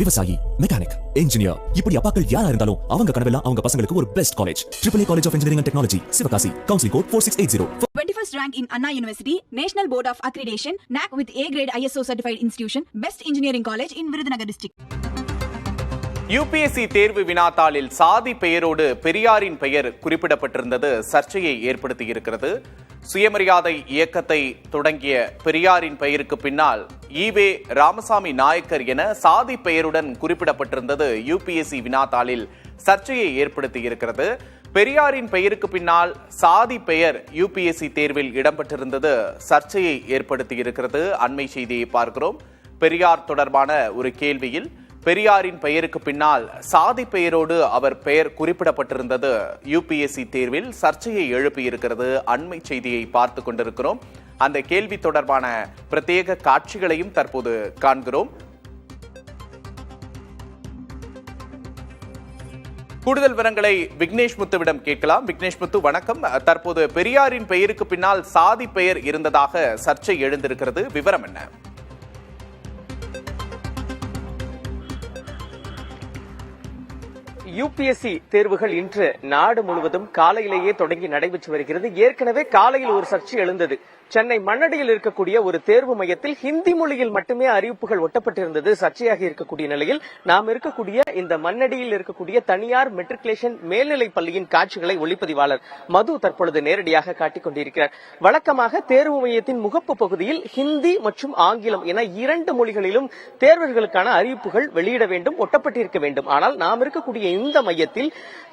விவசாயி, mechanic, engineer, இப்படி அப்பாக்கள் யாரா இருந்தாலும் அவங்க கனவெல்லாம் அவங்க பசங்களுக்கு ஒரு best college. AAA College of Engineering and Technology, Sivakasi. Counseling code 4680. 21st rank in Anna University, National Board of Accreditation, NAC with A grade ISO certified institution, best engineering college in Virudhunagar district. UPSC தேர்வு வினாத்தாளில் சாதி பெயரோடு பெரியாரின் பெயர் குறிப்பிடப்பட்டிருந்தது சர்ச்சையை ஏற்படுத்தியிருக்கிறது. சுயமரியாதை இயக்கத்தை தொடங்கிய பெரியாரின் பெயருக்கு பின்னால் ஈவே ராமசாமி நாயக்கர் என சாதி பெயருடன் குறிப்பிடப்பட்டிருந்தது யுபிஎஸ்சி வினாத்தாளில் சர்ச்சையை ஏற்படுத்தியிருக்கிறது. பெரியாரின் பெயருக்கு பின்னால் சாதி பெயர் யுபிஎஸ்சி தேர்வில் இடம்பெற்றிருந்தது சர்ச்சையை ஏற்படுத்தியிருக்கிறது. அண்மை செய்தியை பார்க்கிறோம். பெரியார் தொடர்பான ஒரு கேள்வியில் பெரியாரின் பெயருக்கு பின்னால் சாதி பெயரோடு அவர் பெயர் குறிப்பிடப்பட்டிருந்தது யுபிஎஸ்சி தேர்வில் சர்ச்சையை எழுப்பியிருக்கிறது. அண்மை செய்தியை பார்த்து கொண்டிருக்கிறோம். அந்த கேள்வி தொடர்பான பிரத்யேக காட்சிகளையும் தற்போது காண்கிறோம். கூடுதல் விவரங்களை விக்னேஷ் முத்துவிடம் கேட்கலாம். விக்னேஷ் முத்து, வணக்கம். தற்போது பெரியாரின் பெயருக்கு பின்னால் சாதி பெயர் இருந்ததாக சர்ச்சை எழுந்திருக்கிறது. விவரம் என்ன? யுபிஎஸ்சி தேர்வுகள் இன்று நாடு முழுவதும் காலையிலேயே தொடங்கி நடைபெற்று வருகிறது. ஏற்கனவே காலையில் ஒரு சர்ச்சை எழுந்தது. சென்னை மண்ணடியில் இருக்கக்கூடிய ஒரு தேர்வு மையத்தில் ஹிந்தி மொழியில் மட்டுமே அறிவிப்புகள் ஒட்டப்பட்டிருந்தது சர்ச்சையாக இருக்கக்கூடிய நிலையில் நாம் இருக்கக்கூடிய இந்த மண்ணடியில் இருக்கக்கூடிய தனியார் மெட்ரிகுலேஷன் மேல்நிலை பள்ளியின் காட்சிகளை ஒளிப்பதிவாளர் மது தற்பொழுது நேரடியாக காட்டிக் கொண்டிருக்கிறார். வழக்கமாக தேர்வு மையத்தின் முகப்பு பகுதியில் ஹிந்தி மற்றும் ஆங்கிலம் என இரண்டு மொழிகளிலும் தேர்வர்களுக்கான அறிவிப்புகள் வெளியிட வேண்டும், ஒட்டப்பட்டிருக்க வேண்டும். ஆனால் நாம் இருக்கக்கூடிய இந்த மையத்தில்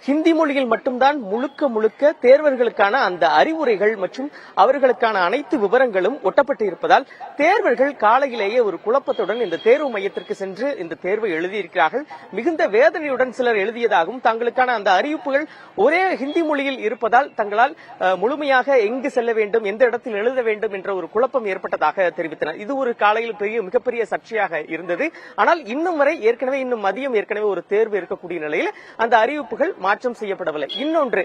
ஹிந்தி மொழியில் மட்டும்தான் முழுக்க முழுக்க தேர்வர்களுக்கான அந்த அறிவுரைகள் மற்றும் அவர்களுக்கான அனைத்து விவரங்களும் ஒட்டப்பட்டு இருப்பதால் தேர்வர்கள் காலையிலேயே ஒரு குழப்பத்துடன் இந்த தேர்வு மையத்திற்கு சென்று இந்த தேர்வை எழுதியிருக்கிறார்கள். மிகுந்த வேதனையுடன் சிலர் எழுதியதாகவும் தங்களுக்கான அந்த அறிவிப்புகள் ஒரே ஹிந்தி மொழியில் இருப்பதால் தங்களால் முழுமையாக எங்கு செல்ல வேண்டும், எந்த இடத்தில் எழுத வேண்டும் என்ற ஒரு குழப்பம் ஏற்பட்டதாக தெரிவித்தனர். இது ஒரு காலையில் மிகப்பெரிய சர்ச்சையாக இருந்தது. ஆனால் இன்னும் வரை இன்னும் மதியம் ஒரு தேர்வு இருக்கக்கூடிய நிலையில் அந்த அறிவிப்புகள் மாற்றம் செய்யப்படவில்லை. இன்னொன்று,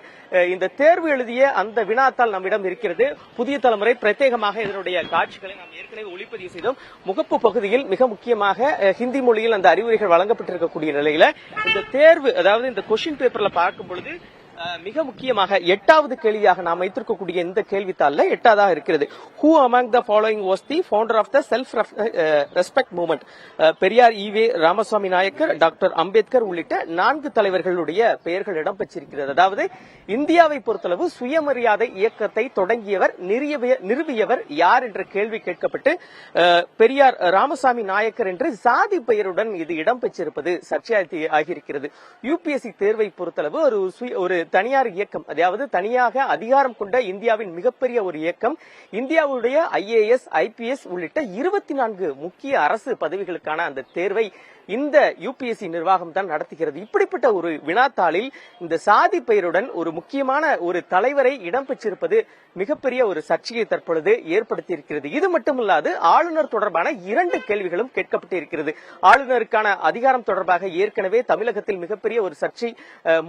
இந்த தேர்வு எழுதிய அந்த வினாத்தாள் நம்மிடம் இருக்கிறது. புதிய தலைமுறை பிரத்யேகமாக இதனுடைய காட்சிகளை நாம் ஏற்கனவே ஒளிப்பதிவு செய்தோம். முகப்பு பகுதியில் மிக முக்கியமாக ஹிந்தி மொழியில் அந்த அறிவுரைகள் வழங்கப்பட்டிருக்கக்கூடிய நிலையில இந்த தேர்வு, அதாவது இந்த கொஸ்டின் பேப்பர்ல பார்க்கும் பொழுது மிக முக்கியமாக 8வது கேள்வியாக நாம் வைத்திருக்கக்கூடிய இந்த கேள்வித்தாள்ல 8வதாக இருக்கிறது. Who among the following was the founder of the self respect movement? Periyar, E V Ramasamy Naicker, doctor Ambedkar உள்ளிட்ட 4 தலைவர்களுடைய பெயர்கள் இடம்பெற்றிருக்கிறது. அதாவது இந்தியாவை பொறுத்தளவு சுயமரியாதை இயக்கத்தை தொடங்கியவர், நிறுவியவர் யார் என்ற கேள்வி கேட்கப்பட்டு பெரியார் ராமசாமி நாயக்கர் என்று சாதி பெயருடன் இது இடம்பெற்றிருப்பது சர்ச்சையாகியிருக்கிறது. யுபிஎஸ்சி தேர்வை பொறுத்தளவு ஒரு தனியார் இயக்கம், அதாவது தனியாக அதிகாரம் கொண்ட இந்தியாவின் மிகப்பெரிய ஒரு இயக்கம். இந்தியாவுடைய IAS, IPS உள்ளிட்ட 24 முக்கிய அரசு பதவிகளுக்கான அந்த தேர்வை இந்த யுபிஎஸ்சி நிர்வாகம் தான் நடத்துகிறது. இப்படிப்பட்ட ஒரு வினாத்தாளில் இந்த சாதி பெயருடன் ஒரு முக்கியமான ஒரு தலைவரை இடம்பெற்றிருப்பது மிகப்பெரிய ஒரு சர்ச்சையை தற்பொழுது ஏற்படுத்தியிருக்கிறது. இது மட்டுமல்லாது ஆளுநர் தொடர்பான 2 கேள்விகளும் கேட்கப்பட்டிருக்கிறது. ஆளுநருக்கான அதிகாரம் தொடர்பாக ஏற்கனவே தமிழகத்தில் மிகப்பெரிய ஒரு சர்ச்சை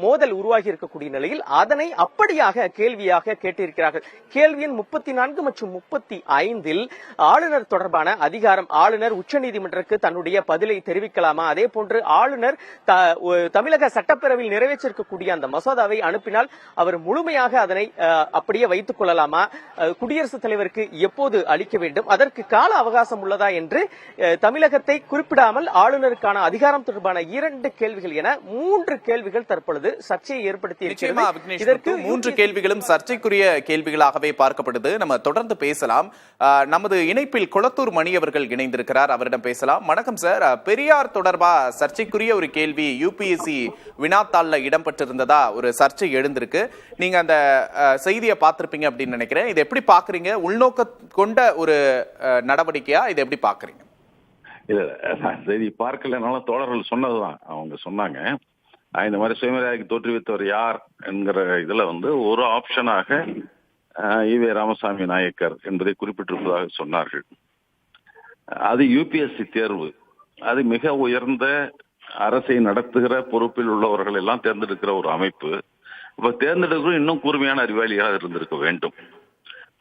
மோதல் உருவாகி இருக்கக்கூடிய நிலையில் அதனை அப்படியாக கேள்வியாக கேட்டிருக்கிறார்கள். கேள்வி எண் 34 மற்றும் 35 ஆளுநர் தொடர்பான அதிகாரம், ஆளுநர் உச்சநீதிமன்றத்துக்கு தன்னுடைய பதிலை தெரிவிக்கலாம். அதே போன்று ஆளுநர் தமிழக சட்டப்பேரவையில் நிறைவேற்றிருக்கக்கூடிய அந்த மசோதாவை அனுப்பினால் அவர் முழுமையாக அதனை அப்படியே வைத்துக் கொள்ளலாமா, குடியரசுத் தலைவருக்கு எப்போது அளிக்க வேண்டும், அதற்கு கால அவகாசம் உள்ளதா என்று தமிழகத்தை குறிப்பிடாமல் ஆளுநருக்கான அதிகாரம் தொடர்பான 2 கேள்விகள் என 3 கேள்விகள் தற்பொழுது சர்ச்சையை ஏற்படுத்தி இருக்கிறது. இதற்கு 3 கேள்விகளும் சர்ச்சைக்குரிய கேள்விகளாகவே பார்க்கப்படுது. நம்ம தொடர்ந்து பேசலாம். நமது இணைப்பில் குளத்தூர் மணி அவர்கள் இணைந்திருக்கிறார். அவரிடம் பேசலாம். வணக்கம் சார். பெரியார் தொடர்பா சர்ச்சைக்குரிய ஒரு கேள்வி யுபிஎஸ்சி வினாத்தாள்ல இடம்பெற்றிருந்ததா ஒரு சர்ச்சை எழுந்திருக்கு. நீங்க அந்த செய்தியை பார்த்திருப்பீங்க அப்படின்னு நினைக்கிறேன். இதை எப்படி பாக்குறீங்க? உள்நோக்க கொண்ட ஒரு நடவடிக்கையா இதை எப்படி பாக்குறீங்க? இல்ல, செய்தி பார்க்கலனாலும் தோழர்கள் சொன்னதுதான் அவங்க சொன்னாங்க. இந்த மாதிரி சுயமரியாதைக்கு தோற்றுவித்தவர் யார் என்கிற இதுல ஒரு ஆப்ஷனாக ஈவே ராமசாமி நாயக்கர் என்பதை குறிப்பிட்டிருப்பதாக சொன்னார்கள். அது யுபிஎஸ்சி தேர்வு, அது மிக உயர்ந்த அரசை நடத்துகிற பொறுப்பில் உள்ளவர்கள் எல்லாம் தேர்ந்தெடுக்கிற ஒரு அமைப்பு. இப்ப தேர்ந்தெடுக்கிற இன்னும் கூர்மையான அறிவாளியாக இருந்திருக்க வேண்டும்.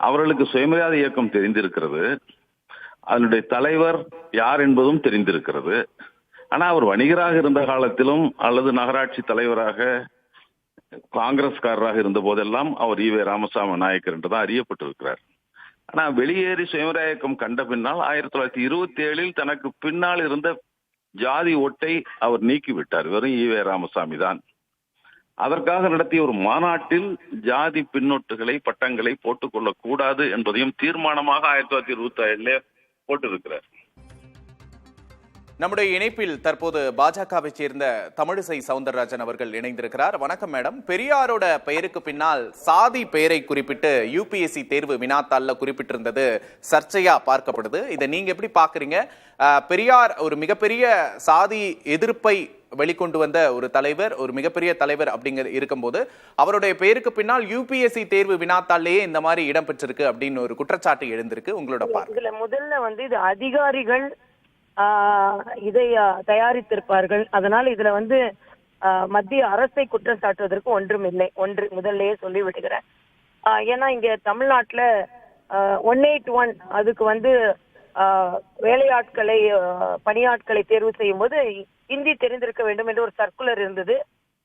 அவர்களுக்கு சுயமரியாதை இயக்கம் தெரிந்திருக்கிறது, அதனுடைய தலைவர் யார் என்பதும் தெரிந்திருக்கிறது. ஆனா அவர் வணிகராக இருந்த காலத்திலும் அல்லது நகராட்சி தலைவராக காங்கிரஸ்காரராக இருந்த போதெல்லாம் அவர் ஈவே ராமசாமி நாயக்கர் என்றுதான் அறியப்பட்டிருக்கிறார். ஆனா வெளியேறி சுயமரியாதை இயக்கம் கண்ட பின்னால் 1927 தனக்கு பின்னால் இருந்த ஜாதி ஓட்டை அவர் நீக்கிவிட்டார். வெறும் ஈவே ராமசாமி தான். அதற்காக நடத்திய ஒரு மாநாட்டில் ஜாதி பின்னொட்டுகளை பட்டங்களை போட்டுக்கொள்ளக் கூடாது என்பதையும் தீர்மானமாக 1927 போட்டிருக்கிறார். நம்முடைய இணைப்பில் தற்போது பாஜகவை சேர்ந்த தமிழிசை சவுந்தரராஜன் அவர்கள் இணைந்திருக்கிறார். வணக்கம் மேடம். பெரியாரோட பெயருக்கு பின்னால் சாதி பெயரை குறிப்பிட்டு யுபிஎஸ்சி தேர்வு வினாத்தாள்ல குறிப்பிட்டிருந்தது சர்ச்சையா பார்க்கப்படுது. இதை நீங்க எப்படி பாக்குறீங்க? பெரியார் ஒரு மிகப்பெரிய சாதி எதிர்ப்பை வெளிக்கொண்டு வந்த ஒரு தலைவர், ஒரு மிகப்பெரிய தலைவர் அப்படிங்கிற இருக்கும்போது அவருடைய பெயருக்கு பின்னால் யுபிஎஸ்சி தேர்வு வினாத்தாள்லயே இந்த மாதிரி இடம்பெற்றிருக்கு அப்படின்னு ஒரு குற்றச்சாட்டு எழுந்திருக்கு. உங்களோட பார்வை. இதுல முதல்ல இது அதிகாரிகள் இதை தயாரித்திருப்பார்கள். அதனால இதுல மத்திய அரசை குற்றம் சாட்டுவதற்கு ஒன்றும் இல்லை. முதல்லயே சொல்லி விடுகிறேன். ஏன்னா இங்க தமிழ்நாட்டுல 181 அதுக்கு வேலையாட்களை பணியாட்களை தேர்வு செய்யும் போது ஹிந்தி தெரிந்திருக்க வேண்டும் என்று ஒரு சர்க்குலர் இருந்தது.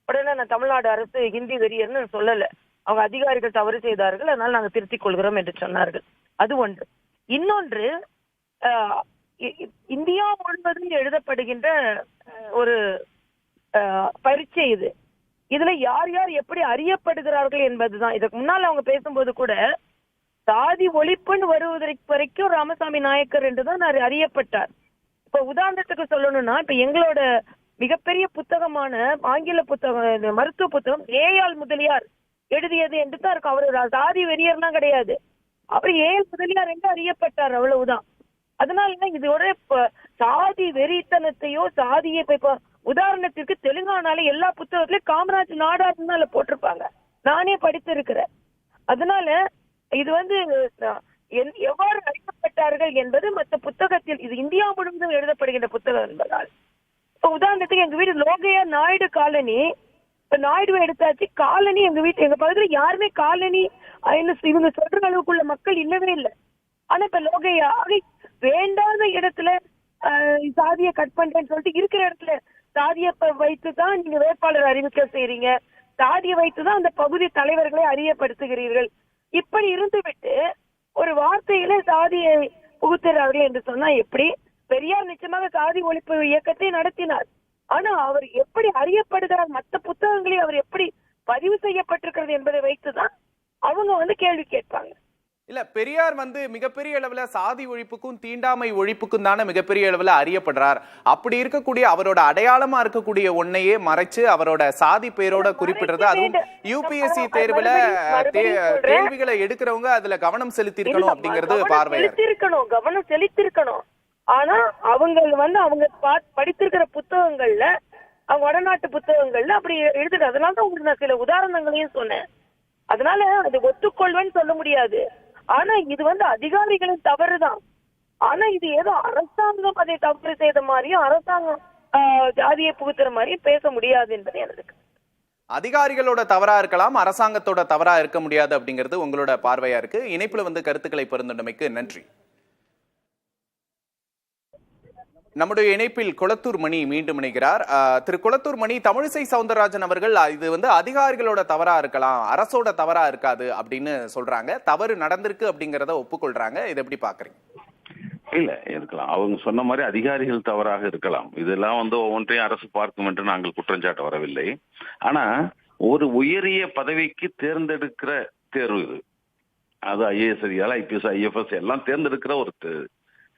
உடனே நான் தமிழ்நாடு அரசு ஹிந்தி வெறியர்னு சொல்லல, அவங்க அதிகாரிகள் தவறு செய்தார்கள், அதனால நாங்க திருத்திக் கொள்கிறோம் என்று சொன்னார்கள். அது ஒன்று. இன்னொன்று, இந்தியா முழுவதும் எழுதப்படுகின்ற ஒரு பரீட்சை இது. இதுல யார் யார் எப்படி அறியப்படுகிறார்கள் என்பதுதான். இதுக்கு முன்னால் அவங்க பேசும்போது கூட சாதி ஒழிப்புன்னு வருவதற்கு வரைக்கும் ராமசாமி நாயக்கர் என்றுதான் அறியப்பட்டார். இப்ப உதாரணத்துக்கு சொல்லணும்னா, இப்ப எங்களோட மிகப்பெரிய புத்தகமான ஆங்கில புத்தகம், மருத்துவ புத்தகம் ஏஆல் முதலியார் எழுதியது என்று தான் இருக்கும். அவரு சாதி வெறியர்லாம் கிடையாது, அவர் ஏஆல் முதலியார் என்று அறியப்பட்டார், அவ்வளவுதான். அதனால இதோட சாதி வெறித்தனத்தையோ சாதியை இப்ப உதாரணத்திற்கு தெலுங்கானால எல்லா புத்தகத்திலயும் காமராஜ் நாடாருன்னு போட்டிருப்பாங்க, நானே படித்திருக்கிறேன். அதனால இது எவ்வாறு அறியப்பட்டார்கள் என்பது மற்ற புத்தகத்தில், இது இந்தியா முழுவதும் எழுதப்படுகின்ற புத்தகம் என்பதால். இப்ப உதாரணத்துக்கு எங்க வீடு லோகையா நாயுடு காலனி, இப்ப நாயுடுவை எடுத்தாச்சு, காலனி எங்க பகுதியில யாருமே காலனி இவங்க சொல்ற அளவுக்குள்ள மக்கள் இல்லவே இல்லை. ஆனா இப்ப லோகையா வேண்டாத இடத்துல சாதியை கட் பண்றேன்னு சொல்லிட்டு இருக்கிற இடத்துல சாதியை வைத்துதான் நீங்க வேட்பாளர் அறிவிக்க செய்றீங்க, சாதியை வைத்துதான் அந்த பகுதி தலைவர்களை அறியப்படுத்துகிறீர்கள். இப்படி இருந்துவிட்டு ஒரு வார்த்தையில சாதியை புகுத்துறார்கள் என்று சொன்னா எப்படி? பெரியார் நிச்சயமாக சாதி ஒழிப்பு இயக்கத்தை நடத்தினார். ஆனா அவர் எப்படி அறியப்படுகிறார், மற்ற புத்தகங்களை அவர் எப்படி பதிவு செய்யப்பட்டிருக்கிறது என்பதை வைத்துதான் அவங்க கேள்வி கேட்பாங்க. இல்ல, பெரியார் மிகப்பெரிய அளவுல சாதி ஒழிப்புக்கும் தீண்டாமை ஒழிப்புக்கும் தானே மிகப்பெரிய அளவுல அறியப்படுறார். அப்படி இருக்கக்கூடிய அவரோட அடையாளமா இருக்கக்கூடிய ஒன்னையே மறைச்சு அவரோட சாதி பெயரோட குறிப்பிடுறது, அதுவும் யுபிஎஸ்சி தேர்வுல கேள்விகளை எடுக்கிறவங்க அதுல கவனம் செலுத்தி இருக்கணும் அப்படிங்கிறது பார்வையிருக்கணும், கவனம் செலுத்திருக்கணும். ஆனா அவங்க படித்திருக்கிற புத்தகங்கள்ல, அவங்க வடநாட்டு புத்தகங்கள்ல அப்படி எழுதுறது. அதனாலதான் உங்களுக்கு நான் சில உதாரணங்களையும் சொன்னேன். அதனால அது ஒத்துக்கொள்வேன்னு சொல்ல முடியாது. ஆனா இது அதிகாரிகளின் தவறுதான். ஆனா இது ஏதோ அரசாங்கம் அதை தவறு செய்த மாதிரியும் அரசாங்கம் ஜாதியை புகுத்துற மாதிரியும் பேச முடியாது என்பது எனக்கு. அதிகாரிகளோட தவறா இருக்கலாம், அரசாங்கத்தோட தவறா இருக்க முடியாது அப்படிங்கிறது உங்களோட பார்வையா இருக்கு. இணைப்புல கருத்துக்களை பரிந்துரைமைக்கு நன்றி. நம்முடைய இணைப்பில் கொளத்தூர் மணி மீண்டும் இணைகிறார். திரு கொளத்தூர் மணி, தமிழிசை சவுந்தரராஜன் அவர்கள் இது அதிகாரிகளோட தவறா இருக்கலாம், அரசோட தவறா இருக்காது அப்படின்னு சொல்றாங்க. தவறு நடந்திருக்கு அப்படிங்கறத ஒப்புக்கொள்றாங்க. இதை எப்படி பாக்குறீங்க? இல்ல, இருக்கலாம். அவங்க சொன்ன மாதிரி அதிகாரிகள் தவறாக இருக்கலாம். இதெல்லாம் ஒவ்வொன்றையும் அரசு பார்க்கும் என்று நாங்கள் குற்றஞ்சாட்ட வரவில்லை. ஆனா ஒரு உயரிய பதவிக்கு தேர்ந்தெடுக்கிற தேர்வு இது. அது ஐஏஎஸ் அதிகாரி, ஐபிஎஸ், ஐஎஃப்எஸ் எல்லாம் தேர்ந்தெடுக்கிற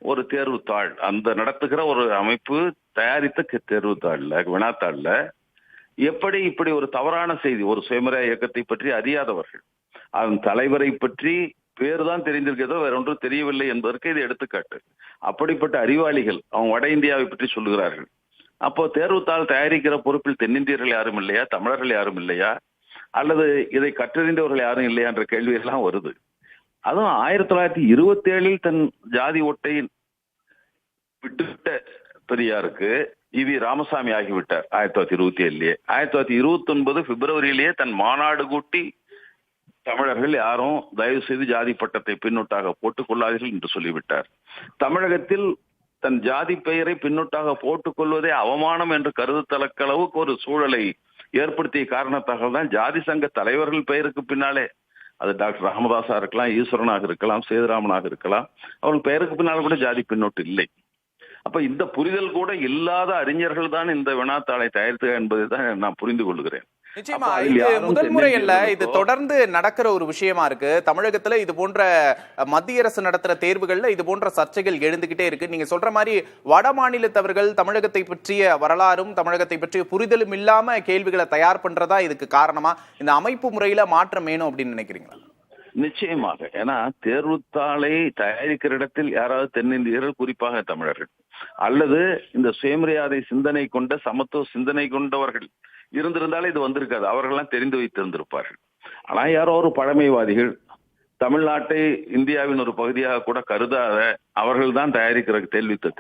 ஒரு தேர்வு தாள். அந்த நடத்துகிற ஒரு அமைப்பு தயாரித்த தேர்வு தாள்ல, வினாத்தாள்ல எப்படி இப்படி ஒரு தவறான செய்தி, ஒரு சுயமரியாதை இயக்கத்தை பற்றி அறியாதவர்கள், அதன் தலைவரை பற்றி பேர் தான் தெரிந்திருக்கிறதோ வேற ஒன்றும் தெரியவில்லை என்பதற்கு இது எடுத்துக்காட்டு. அப்படிப்பட்ட அறிவாளிகள் அவங்க வட இந்தியாவை பற்றி சொல்லுகிறார்கள். அப்போ தேர்வுத்தாள் தயாரிக்கிற பொறுப்பில் தென்னிந்தியர்கள் யாரும் இல்லையா, தமிழர்கள் யாரும் இல்லையா, அல்லது இதை கற்றறிந்தவர்கள் யாரும் இல்லையா என்ற கேள்வி எல்லாம் வருது. அதுவும் 1927 தன் ஜாதி ஒட்டை விட்டுவிட்ட பெரியாருக்கு ஈவி ராமசாமி ஆகிவிட்டார் 1927. 1929 பிப்ரவரியிலேயே தன் மாநாடு கூட்டி தமிழர்கள் யாரும் தயவு செய்து ஜாதி பட்டத்தை பின்னொட்டாக போட்டுக் கொள்ளாதீர்கள் என்று சொல்லிவிட்டார். தமிழகத்தில் தன் ஜாதி பெயரை பின்னொட்டாக போட்டுக் கொள்வதே அவமானம் என்று கருதத்தக்க அளவுக்கு ஒரு சூழலை ஏற்படுத்திய காரணத்தாக தான் ஜாதி சங்க தலைவர்கள் பெயருக்கு பின்னாலே, அது டாக்டர் ராமதாஸா இருக்கலாம், ஈஸ்வரனாக இருக்கலாம், சேதுராமனாக இருக்கலாம், அவர்கள் பெயருக்கு பின்னால் கூட ஜாதி பின்னொட்டு இல்லை. அப்ப இந்த புரிதல் கூட இல்லாத அறிஞர்கள் தான் இந்த வினாத்தாளை தயாரித்து என்பதை தான் நான் புரிந்து கொள்கிறேன். நிச்சயமா இது முதல் முறை அல்ல, இது தொடர்ந்து நடக்கிற ஒரு விஷயமா இருக்கு. தமிழகத்துல இது போன்ற மத்திய அரசு நடத்துற தேர்வுகள்ல இது போன்ற சர்ச்சைகள் எழுந்துகிட்டே இருக்கு. நீங்க சொல்ற மாதிரி வட மாநிலத்தவர்கள் தமிழகத்தை பற்றிய வரலாறும் தமிழகத்தை பற்றிய புரிதலும் இல்லாம கேள்விகளை தயார் பண்றதா இதுக்கு காரணமா? இந்த அமைப்பு முறையில மாற்றம் வேணும் அப்படின்னு நினைக்கிறீங்களா? நிச்சயமாக. ஏன்னா தேர்வுத்தாளை தயாரிக்கிற இடத்தில் யாராவது தென்னிந்தியர்கள், குறிப்பாக தமிழர்கள், அல்லது இந்த சுயமரியாதை சிந்தனை கொண்ட சமத்துவ சிந்தனை கொண்டவர்கள் இருந்திருந்தாலே இது வந்திருக்காது. அவர்கள்லாம் தெரிந்து வைத்திருந்திருப்பார்கள். ஆனா யாரோ ஒரு பழமைவாதிகள், தமிழ்நாட்டை இந்தியாவின் ஒரு பகுதியாக கூட கருதாத அவர்கள் தான் தயாரிக்கிற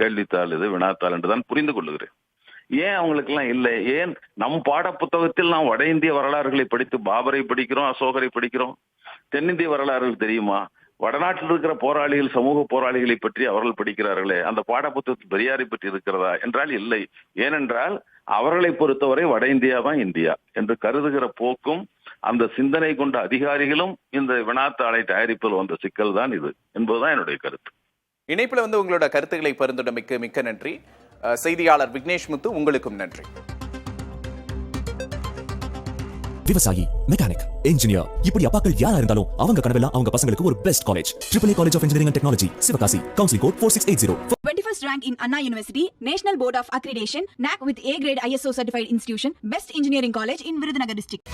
கேள்வித்தாள் இது, வினாத்தாள் என்றுதான் புரிந்து கொள்ளுகிறேன். ஏன் அவங்களுக்கு எல்லாம் இல்லை? ஏன் நம் பாட புத்தகத்தில் நாம் வட இந்திய வரலாறுகளை படித்து பாபரை படிக்கிறோம், அசோகரை படிக்கிறோம். தென்னிந்திய வரலாறுகள் தெரியுமா? வடநாட்டில் இருக்கிற போராளிகள், சமூக போராளிகளை பற்றி அவர்கள் படிக்கிறார்களே, அந்த பாட புத்தகத்தில் பெரியாரை பற்றி இருக்கிறதா என்றால் இல்லை. ஏனென்றால் அவர்களை பொறுத்தவரை வட இந்தியா தான் இந்தியா என்று கருதுகிற போக்கும் அந்த சிந்தனை கொண்ட அதிகாரிகளும் இந்த வினாத்தாளை தயாரிப்பில் வந்த சிக்கல் தான் இது என்பதுதான் என்னுடைய கருத்து. இணைப்புல உங்களோட கருத்துக்களை பரிந்துரைமைக்கு மிக்க நன்றி. செய்தியாளர் விக்னேஷ் முத்து, உங்களுக்கும் நன்றி. விவசாயி, மெக்கானிக், இன்ஜினியர், இப்படி அப்பாக்கள் யாரா இருந்தாலும் அவங்க கனவெல்லாம் அவங்க பசங்களுக்கு ஒரு best college. AAA College of Engineering and Technology, Sivakasi. Counseling code 4680. 21st rank in Anna University, National Board of Accreditation, NAC with A grade ISO certified institution, best engineering college in Virudhunagar district.